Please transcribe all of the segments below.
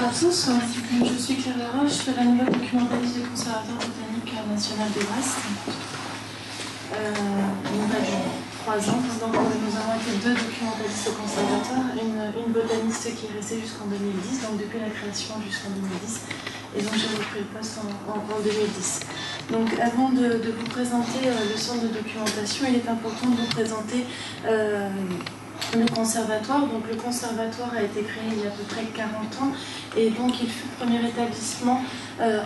à tous, je suis Claire Laroche, je fais la nouvelle documentaliste du Conservatoire botanique national de Brest. Une page 3 ans, donc nous avons été 2 documentalistes au conservatoire, une botaniste qui est restée jusqu'en 2010, donc depuis la création jusqu'en 2010, et donc j'ai repris le poste en 2010. Donc avant de vous présenter le centre de documentation, il est important de vous présenter le conservatoire. Donc le conservatoire a été créé il y a à peu près 40 ans et donc il fut le premier établissement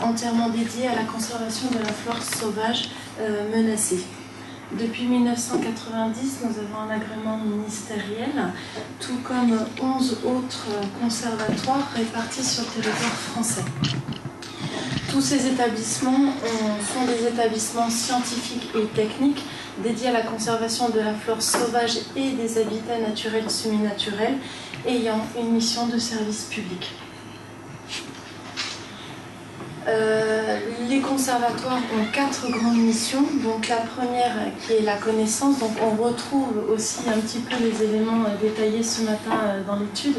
entièrement dédié à la conservation de la flore sauvage menacée. Depuis 1990, nous avons un agrément ministériel, tout comme 11 autres conservatoires répartis sur le territoire français. Tous ces établissements sont des établissements scientifiques et techniques dédiés à la conservation de la flore sauvage et des habitats naturels et semi-naturels, ayant une mission de service public. Les conservatoires ont 4 grandes missions. Donc la première qui est la connaissance, donc on retrouve aussi un petit peu les éléments détaillés ce matin dans l'étude,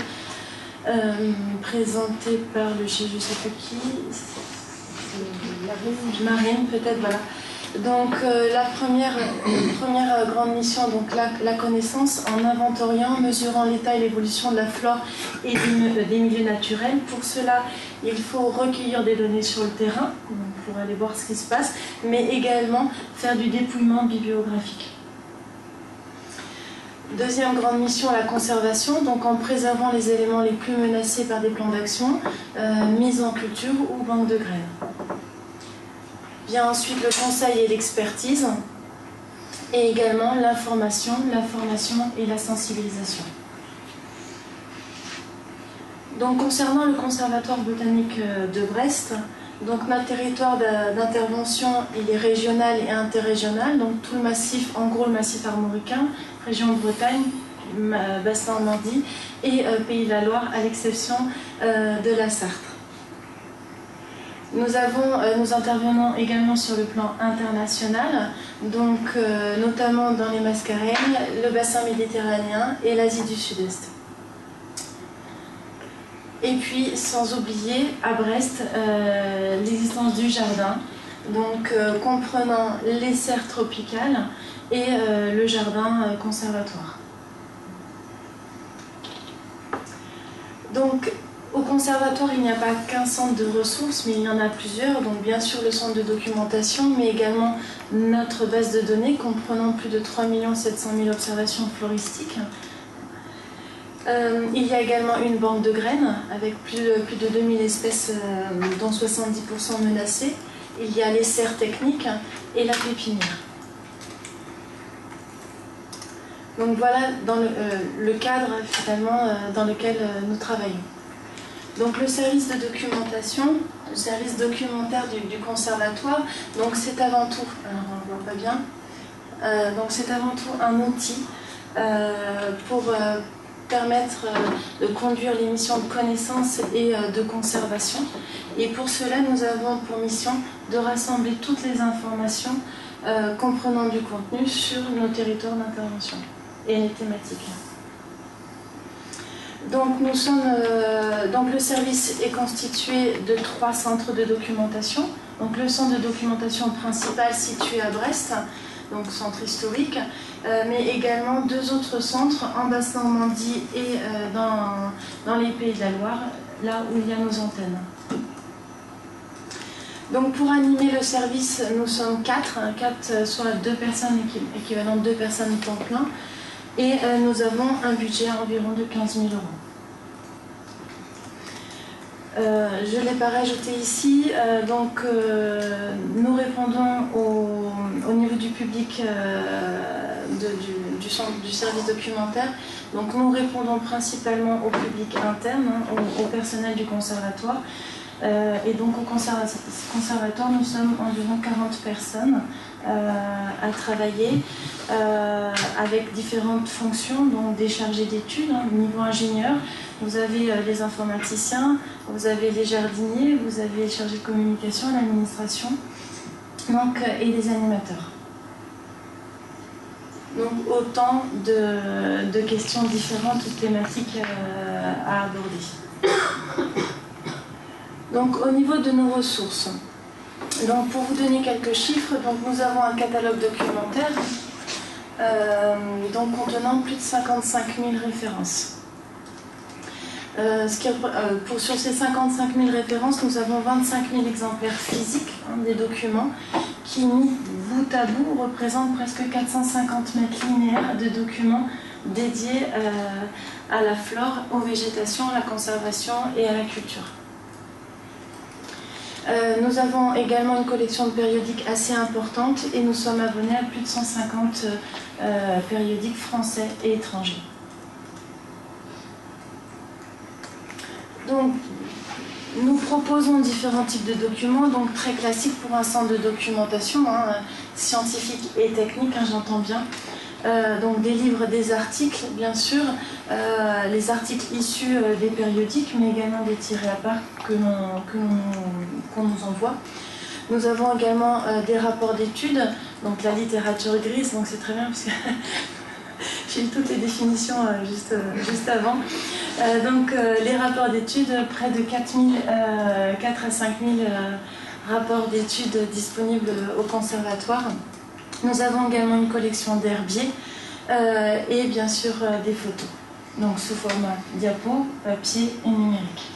présentée par le chef, je ne sais plus qui, Marine peut-être, voilà. Donc la première grande mission, donc la connaissance en inventoriant, mesurant l'état et l'évolution de la flore et des milieux naturels. Pour cela, il faut recueillir des données sur le terrain pour aller voir ce qui se passe, mais également faire du dépouillement bibliographique. Deuxième grande mission, la conservation, donc en préservant les éléments les plus menacés par des plans d'action, mise en culture ou banque de graines. Vient ensuite le conseil et l'expertise, et également l'information, la formation et la sensibilisation. Donc concernant le Conservatoire botanique de Brest, donc notre territoire d'intervention il est régional et interrégional, donc tout le massif, en gros le massif armoricain, région de Bretagne, bassin Normandie et Pays de la Loire à l'exception de la Sarthe. Nous intervenons également sur le plan international, donc notamment dans les Mascareignes, le bassin méditerranéen et l'Asie du Sud-Est. Et puis, sans oublier, à Brest, l'existence du jardin, donc comprenant les serres tropicales et le jardin conservatoire. Donc, au conservatoire, il n'y a pas qu'un centre de ressources, mais il y en a plusieurs. Donc bien sûr le centre de documentation, mais également notre base de données comprenant plus de 3 700 000 observations floristiques. Il y a également une banque de graines avec plus de 2000 espèces, dont 70% menacées. Il y a les serres techniques et la pépinière. Donc voilà dans le cadre finalement dans lequel nous travaillons. Donc le service de documentation, le service documentaire du conservatoire, donc c'est avant tout, alors on ne voit pas bien, donc c'est avant tout un outil pour permettre de conduire les missions de connaissance et de conservation. Et pour cela, nous avons pour mission de rassembler toutes les informations comprenant du contenu sur nos territoires d'intervention et les thématiques. Donc, donc le service est constitué de 3 centres de documentation. Donc le centre de documentation principal situé à Brest, donc centre historique, mais également 2 autres centres en Basse-Normandie et dans les Pays de la Loire, là où il y a nos antennes. Donc pour animer le service, nous sommes 4, soit 2 personnes équivalent de 2 personnes temps plein. Et nous avons un budget environ de 15 000 €. Je ne l'ai pas rajouté ici, nous répondons au niveau du public du service documentaire. Donc nous répondons principalement au public interne, au personnel du conservatoire. Et donc au conservatoire, nous sommes environ 40 personnes à travailler avec différentes fonctions, donc des chargés d'études, niveau ingénieur. Vous avez les informaticiens, vous avez les jardiniers, vous avez les chargés de communication, l'administration, et des animateurs. Donc autant de questions différentes ou thématiques à aborder. Donc au niveau de nos ressources, donc, pour vous donner quelques chiffres, donc, nous avons un catalogue documentaire donc, contenant plus de 55 000 références. Sur ces 55 000 références, nous avons 25 000 exemplaires physiques des documents qui, mis bout à bout, représentent presque 450 mètres linéaires de documents dédiés à la flore, aux végétations, à la conservation et à la culture. Nous avons également une collection de périodiques assez importante et nous sommes abonnés à plus de 150 périodiques français et étrangers. Donc, nous proposons différents types de documents, donc très classiques pour un centre de documentation, scientifique et technique, j'entends bien. Donc des livres, des articles, bien sûr, les articles issus des périodiques, mais également des tirés à part qu'on nous envoie. Nous avons également des rapports d'études, donc la littérature grise, donc c'est très bien parce que j'ai eu toutes les définitions juste avant. Donc les rapports d'études, près de 4 à 5 000 rapports d'études disponibles au conservatoire. Nous avons également une collection d'herbiers et bien sûr des photos, donc sous format diapo, papier et numérique.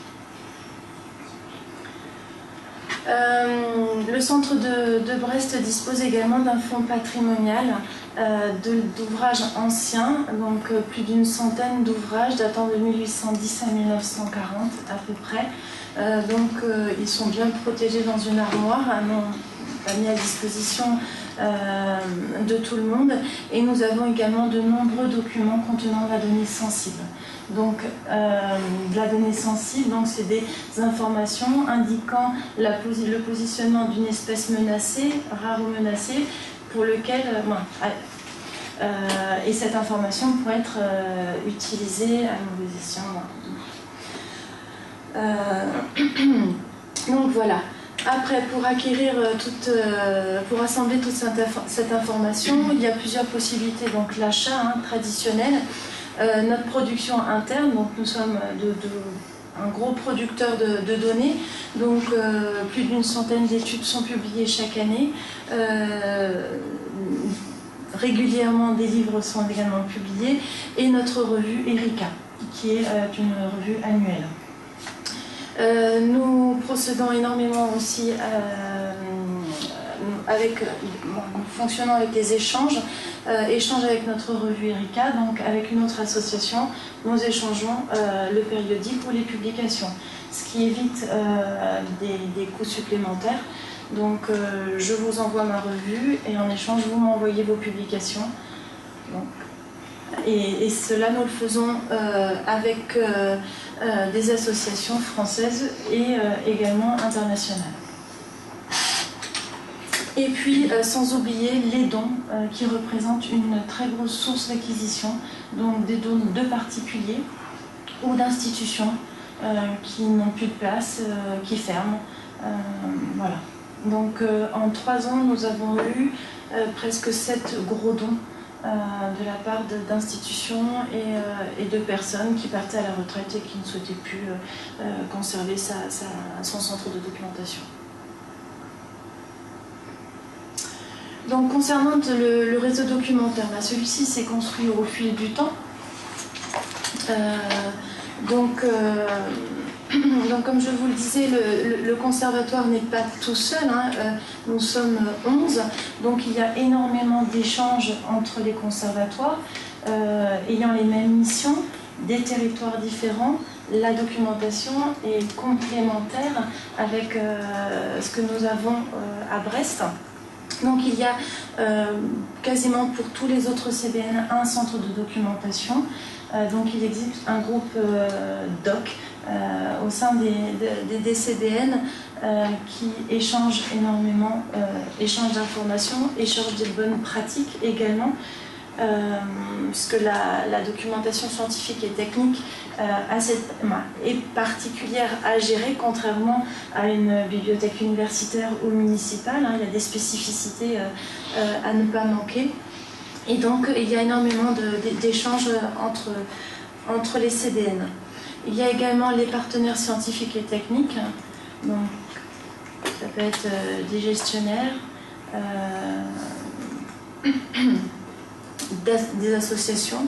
Le centre de Brest dispose également d'un fonds patrimonial d'ouvrages anciens, donc plus d'une centaine d'ouvrages datant de 1810 à 1940 à peu près. Ils sont bien protégés dans une armoire, pas mis à disposition de tout le monde, et nous avons également de nombreux documents contenant la donnée sensible. Donc, la donnée sensible, c'est des informations indiquant le positionnement d'une espèce menacée, rare ou menacée, pour lequel, et cette information pourrait être utilisée à mauvais escient. Donc voilà. Après, pour assembler toute cette information, il y a plusieurs possibilités. Donc l'achat traditionnel, notre production interne, donc nous sommes un gros producteur de données, donc plus d'une centaine d'études sont publiées chaque année. Régulièrement, des livres sont également publiés, et notre revue Erika, qui est une revue annuelle. Nous procédons énormément aussi fonctionnant avec des échanges avec notre revue Erika, donc avec une autre association, nous échangeons le périodique ou les publications, ce qui évite des coûts supplémentaires. Donc je vous envoie ma revue et en échange vous m'envoyez vos publications. Donc, et cela, nous le faisons avec des associations françaises et également internationales. Et puis, sans oublier les dons qui représentent une très grosse source d'acquisition, donc des dons de particuliers ou d'institutions qui n'ont plus de place, qui ferment. Voilà. Donc, en 3 ans, nous avons eu presque 7 gros dons de la part d'institutions et de personnes qui partaient à la retraite et qui ne souhaitaient plus conserver son centre de documentation. Donc concernant le réseau documentaire, celui-ci s'est construit au fil du temps. Donc comme je vous le disais, le conservatoire n'est pas tout seul, nous sommes 11, donc il y a énormément d'échanges entre les conservatoires ayant les mêmes missions, des territoires différents. La documentation est complémentaire avec ce que nous avons à Brest. Donc il y a quasiment pour tous les autres CBN un centre de documentation. Donc il existe un groupe doc au sein des CBN qui échangent énormément, échangent d'informations, échangent des bonnes pratiques également, puisque la documentation scientifique et technique est particulière à gérer, contrairement à une bibliothèque universitaire ou municipale. Il y a des spécificités à ne pas manquer. Et donc, il y a énormément d'échanges entre les CDN. Il y a également les partenaires scientifiques et techniques. Donc, ça peut être des gestionnaires, des associations.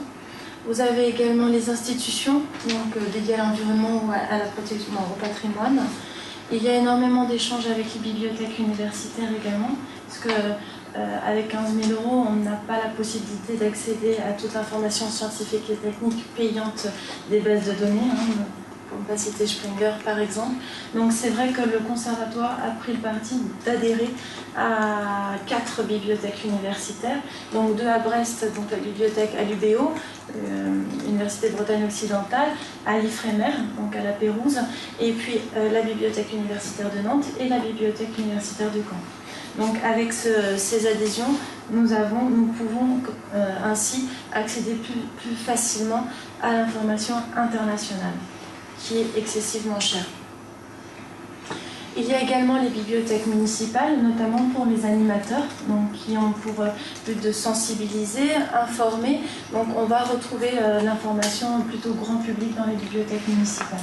Vous avez également les institutions, donc dédiées à l'environnement ou à la protection, au patrimoine. Il y a énormément d'échanges avec les bibliothèques universitaires également, parce que avec 15 000 €, on n'a pas la possibilité d'accéder à toute l'information scientifique et technique payante des bases de données, pour ne pas citer Springer par exemple. Donc c'est vrai que le conservatoire a pris le parti d'adhérer à 4 bibliothèques universitaires, donc 2 à Brest, donc la bibliothèque à l'UBO, Université de Bretagne occidentale, à l'Ifremer, donc à la Pérouse, et puis la bibliothèque universitaire de Nantes et la bibliothèque universitaire de Caen. Donc avec ces adhésions, nous pouvons ainsi accéder plus facilement à l'information internationale, qui est excessivement chère. Il y a également les bibliothèques municipales, notamment pour les animateurs, donc, qui ont pour but de sensibiliser, informer. Donc on va retrouver l'information plutôt grand public dans les bibliothèques municipales.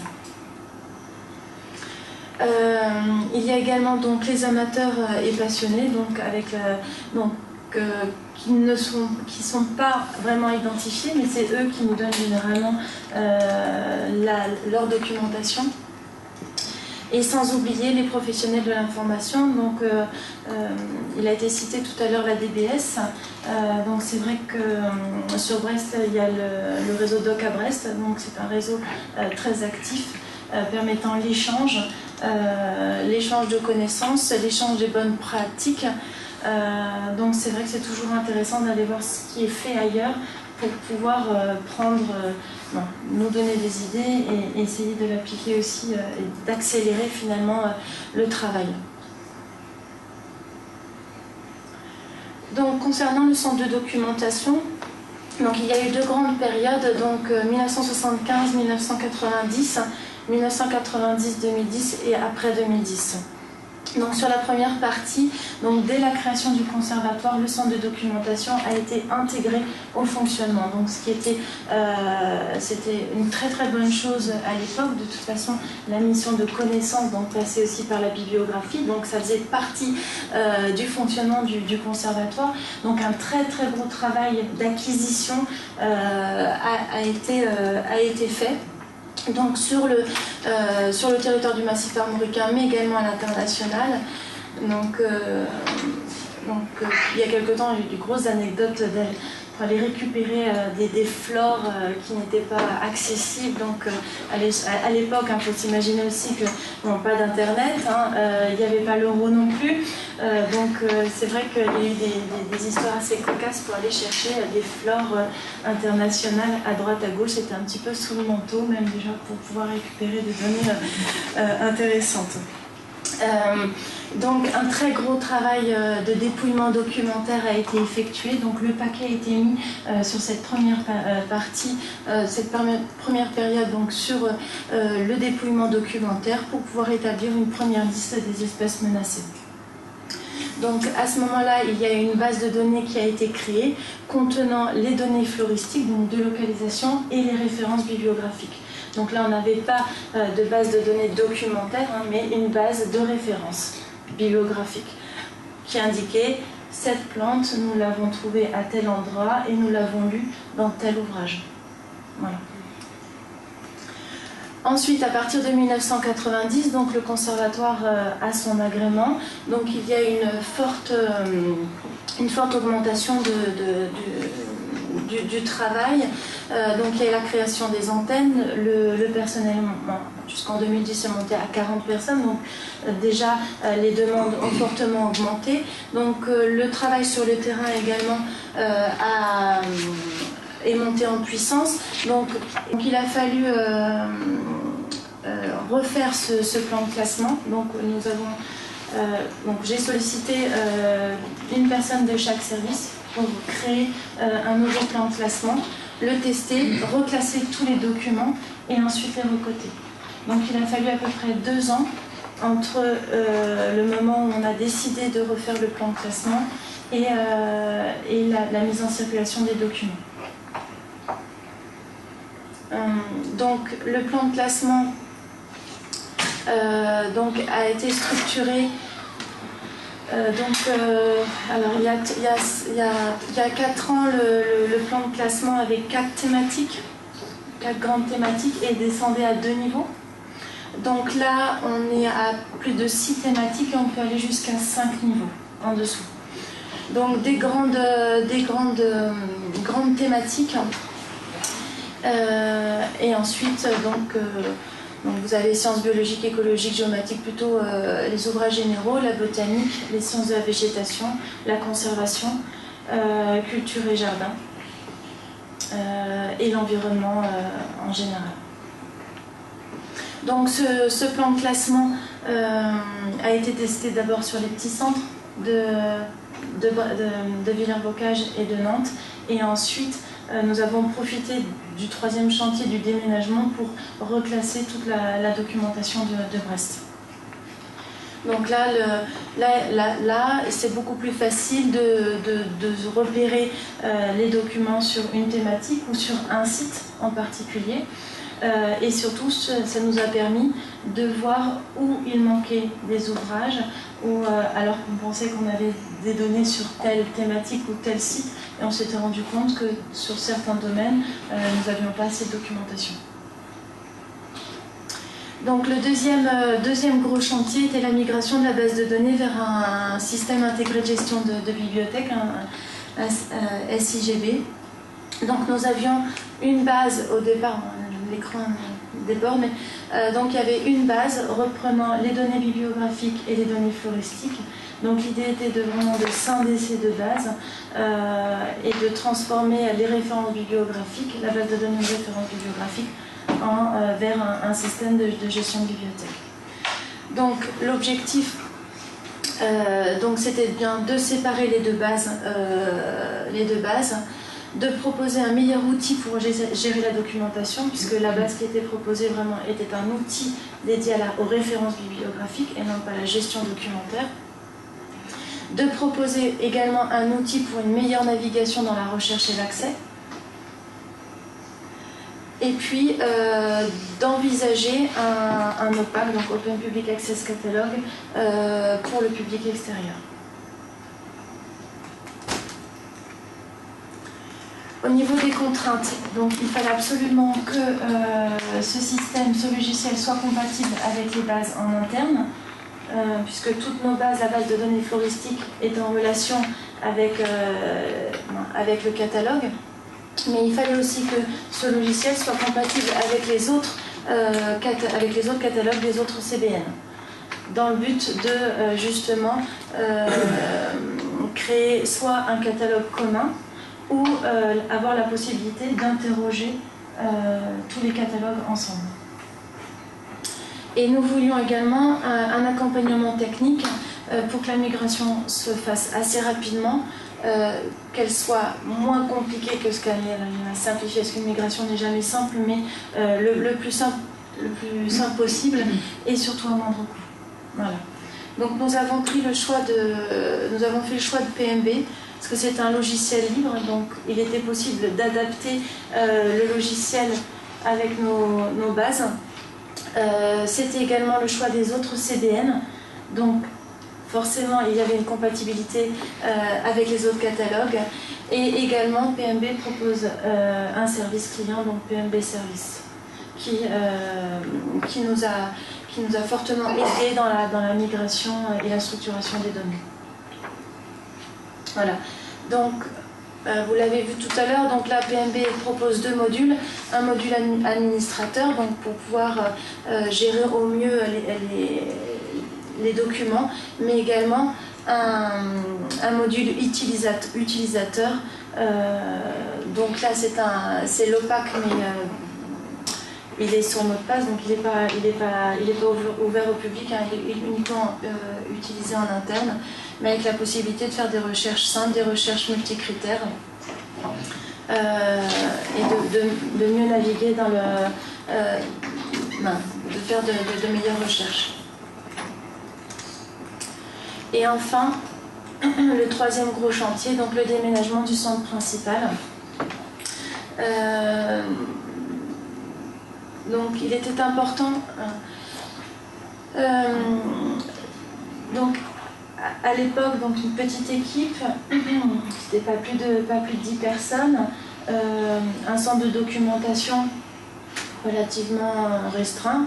Il y a également donc les amateurs et passionnés, donc avec qui ne sont pas vraiment identifiés, mais c'est eux qui nous donnent généralement leur documentation. Et sans oublier les professionnels de l'information. Donc, il a été cité tout à l'heure la DBS. Donc c'est vrai que sur Brest, il y a le réseau DOC à Brest. Donc c'est un réseau très actif permettant l'échange de connaissances, l'échange des bonnes pratiques. Donc c'est vrai que c'est toujours intéressant d'aller voir ce qui est fait ailleurs pour pouvoir nous donner des idées et essayer de l'appliquer aussi et d'accélérer finalement le travail. Donc concernant le centre de documentation, donc, il y a eu 2 grandes périodes, donc 1975-1990, 1990-2010 et après 2010. Donc sur la première partie, donc dès la création du conservatoire, le centre de documentation a été intégré au fonctionnement. Donc ce qui était, c'était une très très bonne chose à l'époque. De toute façon, la mission de connaissance donc passait aussi par la bibliographie, donc ça faisait partie du fonctionnement du conservatoire. Donc un très très gros travail d'acquisition a été fait. Donc sur le territoire du massif armoricain, mais également à l'international. Donc, il y a quelque temps, il y a eu de grosses anecdotes pour aller récupérer des flores qui n'étaient pas accessibles. Donc à l'époque, il faut s'imaginer aussi que pas d'internet, il n'y avait pas l'euro non plus. C'est vrai qu'il y a eu des histoires assez cocasses pour aller chercher des flores internationales à droite à gauche. C'était un petit peu sous le manteau, même déjà pour pouvoir récupérer des données intéressantes. Donc un très gros travail de dépouillement documentaire a été effectué. Donc le paquet a été mis sur cette première partie, cette première période, donc sur le dépouillement documentaire pour pouvoir établir une première liste des espèces menacées. Donc à ce moment-là, il y a une base de données qui a été créée contenant les données floristiques, donc de localisation, et les références bibliographiques. Donc là, on n'avait pas de base de données documentaire, mais une base de référence bibliographique qui indiquait cette plante, nous l'avons trouvée à tel endroit et nous l'avons lue dans tel ouvrage. Voilà. Ensuite, à partir de 1990, donc le conservatoire a son agrément. Donc il y a une forte augmentation du travail. Donc il y a la création des antennes, le personnel, jusqu'en 2010, est monté à 40 personnes. Donc déjà, les demandes ont fortement augmenté. Donc le travail sur le terrain également est monté en puissance. Donc il a fallu refaire ce plan de classement. Donc j'ai sollicité une personne de chaque service pour créer un nouveau plan de classement, le tester, reclasser tous les documents et ensuite les recoter. Donc il a fallu à peu près 2 ans entre le moment où on a décidé de refaire le plan de classement et la mise en circulation des documents. Donc le plan de classement donc a été structuré. Alors il y a 4 ans, le plan de classement avait 4 thématiques, 4 grandes thématiques, et descendait à 2 niveaux. Donc là, on est à plus de 6 thématiques et on peut aller jusqu'à 5 niveaux en dessous. Donc des grandes thématiques. Et ensuite, donc vous avez sciences biologiques, écologiques, géomatiques, plutôt les ouvrages généraux, la botanique, les sciences de la végétation, la conservation, culture et jardin, et l'environnement en général. Donc ce plan de classement a été testé d'abord sur les petits centres de Villers-Bocage et de Nantes, et ensuite nous avons profité du 3e chantier du déménagement pour reclasser toute la documentation de Brest. Donc là c'est beaucoup plus facile de repérer les documents sur une thématique ou sur un site en particulier. Et surtout, ça nous a permis de voir où il manquait des ouvrages, alors qu'on pensait qu'on avait des données sur telle thématique ou tel site, et on s'était rendu compte que sur certains domaines, nous n'avions pas assez de documentation. Donc le deuxième gros chantier était la migration de la base de données vers un système intégré de gestion de bibliothèque, un SIGB. Donc nous avions une base au départ, l'écran déborde, mais donc il y avait une base reprenant les données bibliographiques et les données floristiques. Donc l'idée était vraiment de scinder ces deux bases et de transformer les références bibliographiques, la base de données de références bibliographiques, vers un système de gestion de bibliothèque. Donc l'objectif, c'était bien de séparer les deux bases, de proposer un meilleur outil pour gérer la documentation, puisque la base qui était proposée vraiment était un outil dédié aux références bibliographiques et non pas à la gestion documentaire. De proposer également un outil pour une meilleure navigation dans la recherche et l'accès. Et puis d'envisager un OPAC, donc Open Public Access Catalog, pour le public extérieur. Au niveau des contraintes, donc il fallait absolument que ce logiciel soit compatible avec les bases en interne, puisque toutes nos bases, la base de données floristique est en relation avec le catalogue. Mais il fallait aussi que ce logiciel soit compatible avec les autres catalogues des autres CBN, dans le but de justement créer soit un catalogue commun ou avoir la possibilité d'interroger tous les catalogues ensemble. Et nous voulions également un accompagnement technique pour que la migration se fasse assez rapidement, qu'elle soit moins compliquée que ce qu'elle a simplifié, parce qu'une migration n'est jamais simple, mais le plus simple possible et surtout à moindre coût. Voilà. Donc nous avons fait le choix de PMB, parce que c'est un logiciel libre, donc il était possible d'adapter le logiciel avec nos bases. C'était également le choix des autres CDN, donc forcément il y avait une compatibilité avec les autres catalogues, et également PMB propose un service client, donc PMB Service, qui nous a fortement aidé dans la migration et la structuration des données. Voilà, donc vous l'avez vu tout à l'heure, donc là PMB propose 2 modules, un module administrateur, donc pour pouvoir gérer au mieux les documents, mais également un module utilisateur. Donc là c'est l'OPAC, mais il est sur mot de passe, donc il n'est pas ouvert au public, hein, il est uniquement utilisé en interne, mais avec la possibilité de faire des recherches simples, des recherches multicritères, et de mieux naviguer dans de faire de meilleures recherches. Et enfin, le 3e gros chantier, donc le déménagement du centre principal. Donc il était important Donc, à l'époque, donc une petite équipe, c'était pas plus de 10 personnes, un centre de documentation relativement restreint,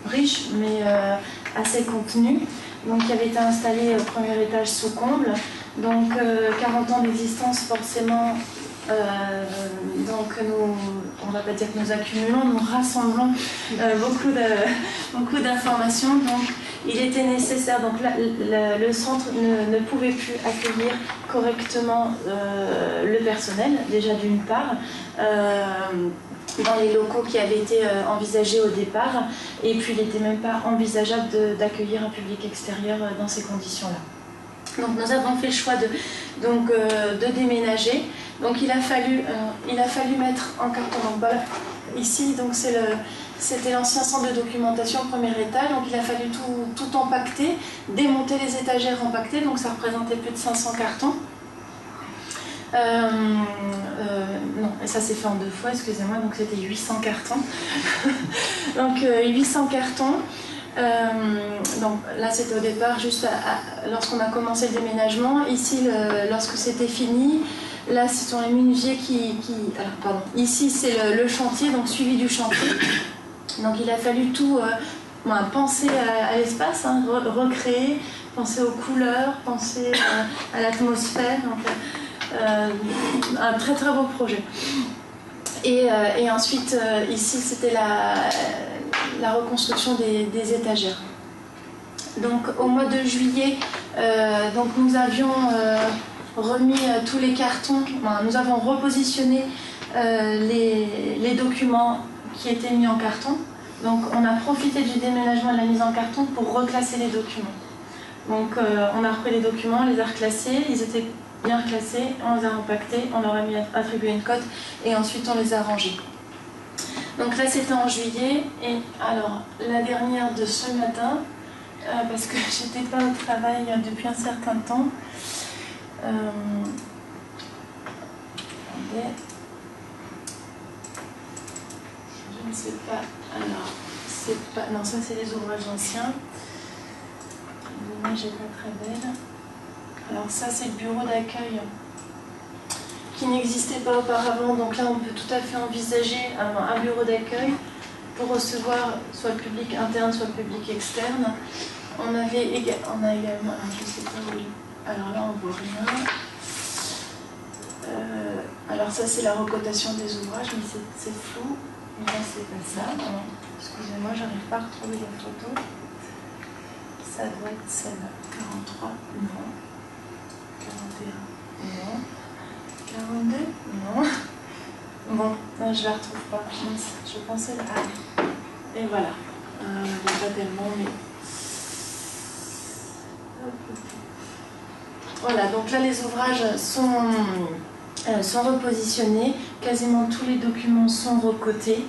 riche, mais assez contenu, donc qui avait été installé au premier étage sous comble. Donc 40 ans d'existence forcément, donc nous, on ne va pas dire que nous accumulons, nous rassemblons beaucoup d'informations. Donc il était nécessaire, donc là, le centre ne pouvait plus accueillir correctement le personnel, déjà d'une part, dans les locaux qui avaient été envisagés au départ, et puis il n'était même pas envisageable d'accueillir un public extérieur dans ces conditions-là. Donc nous avons fait le choix de déménager. Donc il a fallu mettre en carton. Donc voilà, ici donc c'était l'ancien centre de documentation premier étage. Donc il a fallu tout empacter, démonter les étagères empactées. Donc ça représentait plus de 500 cartons. Non, et ça s'est fait en 2 fois, excusez-moi, donc c'était 800 cartons. Donc 800 cartons. Donc là c'était au départ, juste lorsqu'on a commencé le déménagement. Ici, lorsque c'était fini, là ce sont les menuisiers alors, pardon. Ici c'est le chantier, donc suivi du chantier. Donc il a fallu tout penser à l'espace, hein, recréer, penser aux couleurs, penser à l'atmosphère. Un très très beau projet. Et ensuite, ici, c'était la reconstruction des étagères. Donc, au mois de juillet, donc, nous avions remis tous les cartons, nous avons repositionné les documents qui étaient mis en carton. Donc, on a profité du déménagement et de la mise en carton pour reclasser les documents. Donc, on a repris les documents, on les a reclassés, ils étaient bien reclassés, on les a empaquetés, on leur a attribué une cote et ensuite on les a rangés. Donc là c'était en juillet, et alors la dernière de ce matin, parce que j'étais pas au travail depuis un certain temps. Attendez. Je ne sais pas, alors c'est pas, non ça c'est les ouvrages anciens. L'image n'est pas très belle. Alors ça c'est le bureau d'accueil qui n'existait pas auparavant, donc là on peut tout à fait envisager un bureau d'accueil pour recevoir soit le public interne, soit le public externe. On a également, alors je sais pas où, alors là on voit rien. Alors ça c'est la recotation des ouvrages, mais c'est flou, mais là c'est pas ça. Excusez-moi, j'arrive pas à retrouver la photo. Ça doit être celle-là. 43, non. 41, non. 42, non. Bon, non, je la retrouve pas. Je pensais là. Ah. Et voilà. Il n'y a pas tellement, mais. Voilà, donc là les ouvrages sont repositionnés. Quasiment tous les documents sont recotés.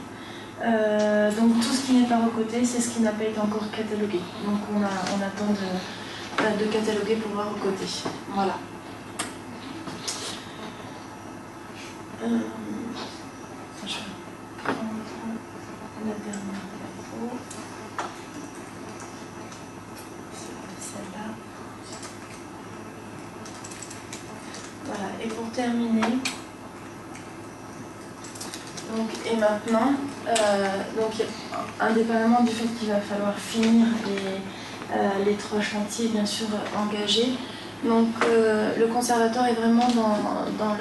Donc tout ce qui n'est pas recoté, c'est ce qui n'a pas été encore catalogué. Donc on attend de cataloguer pour voir recoter. Voilà. Je vais prendre la dernière info. C'est celle-là. Voilà, et pour terminer, donc, et maintenant, donc, indépendamment du fait qu'il va falloir finir les 3 chantiers bien sûr engagés, donc le conservatoire est vraiment dans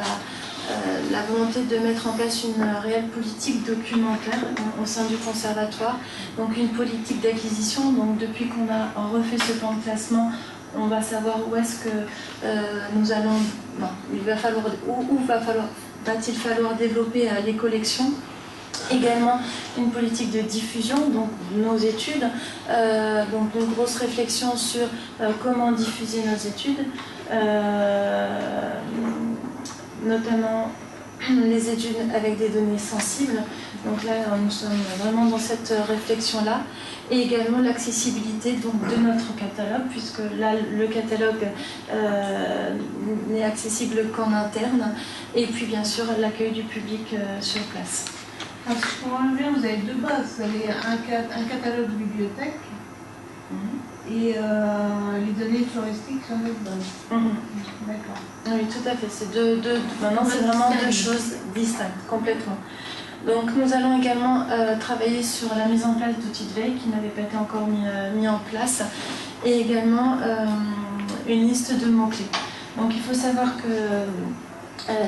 la volonté de mettre en place une réelle politique documentaire au sein du conservatoire, donc une politique d'acquisition. Donc depuis qu'on a refait ce plan de classement, on va savoir où est-ce que nous allons, va-t-il falloir développer les collections. Également une politique de diffusion, donc nos études, donc une grosse réflexion sur comment diffuser nos études, notamment les études avec des données sensibles. Donc là, nous sommes vraiment dans cette réflexion-là. Et également l'accessibilité de notre catalogue, puisque là, le catalogue n'est accessible qu'en interne. Et puis, bien sûr, l'accueil du public sur place. Alors, si je comprends bien, vous avez 2 bases. Vous avez un catalogue bibliothèque Et les données floristiques sont notre base. D'accord. Oui, tout à fait. Maintenant, c'est vraiment deux choses distinctes, complètement. Donc, nous allons également travailler sur la mise en place d'outils de veille qui n'avaient pas été encore mis en place, et également une liste de mots-clés. Donc, il faut savoir que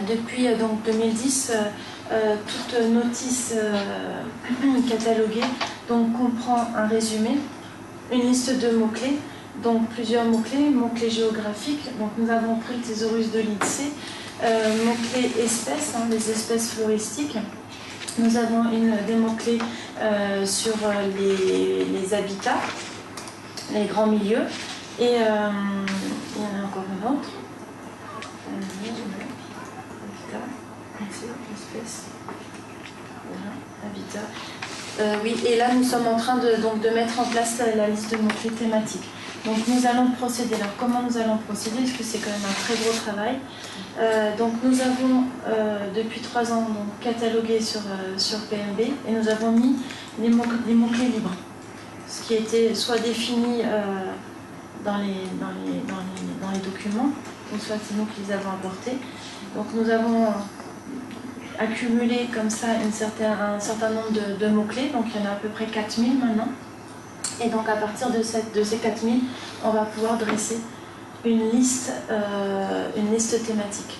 depuis 2010, toute notice cataloguée comprend un résumé, une liste de mots-clés, donc plusieurs mots-clés géographiques. Donc nous avons pris le thésaurus de l'INSEE, mots-clés espèces, les espèces floristiques. Nous avons des mots-clés sur les habitats, les grands milieux, et il y en a encore une autre. Habitat, espèces, voilà, habitat. Oui, et là nous sommes en train de mettre en place la liste de mots-clés thématiques. Donc nous allons procéder. Alors comment nous allons procéder? Parce que c'est quand même un très gros travail. Donc nous avons depuis 3 ans catalogué sur PMB, et nous avons mis les mots-clés libres. Ce qui était soit défini dans les documents, ou soit c'est nous qui les avons apportés. Donc nous avons accumulé comme ça un certain nombre de mots-clés, donc il y en a à peu près 4000 maintenant. Et donc à partir de ces 4000, on va pouvoir dresser une liste thématique.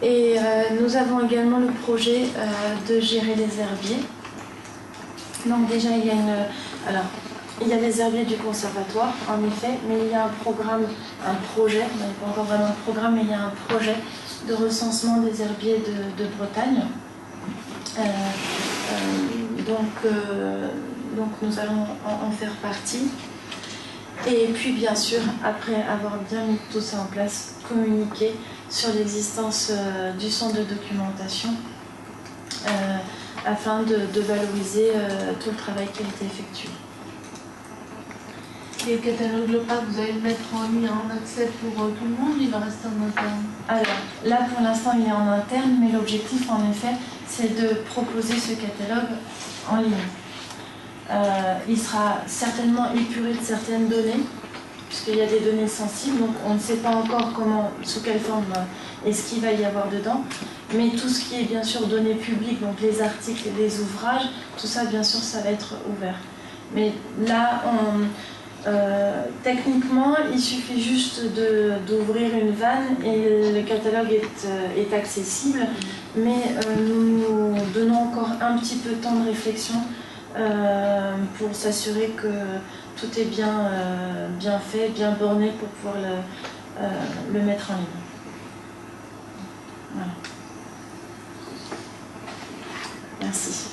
Et nous avons également le projet de gérer les herbiers. Donc déjà il y a les herbiers du conservatoire, en effet, mais il y a un projet, on n'est pas encore vraiment un programme, mais il y a un projet de recensement des herbiers de Bretagne. Donc nous allons en faire partie. Et puis bien sûr, après avoir bien mis tout ça en place, communiquer sur l'existence du centre de documentation afin de valoriser tout le travail qui a été effectué. Et le catalogue local, vous allez le mettre en ligne en accès pour tout le monde, il va rester en interne? Alors, là pour l'instant il est en interne, mais l'objectif en effet, c'est de proposer ce catalogue en ligne. Il sera certainement épuré de certaines données, puisqu'il y a des données sensibles, donc on ne sait pas encore sous quelle forme et ce qu'il va y avoir dedans, mais tout ce qui est bien sûr données publiques, donc les articles, les ouvrages, tout ça bien sûr ça va être ouvert. Mais là, techniquement, il suffit juste d'ouvrir une vanne et le catalogue est accessible, mais nous donnons encore un petit peu de temps de réflexion pour s'assurer que tout est bien fait, bien borné pour pouvoir le mettre en ligne. Voilà. Merci.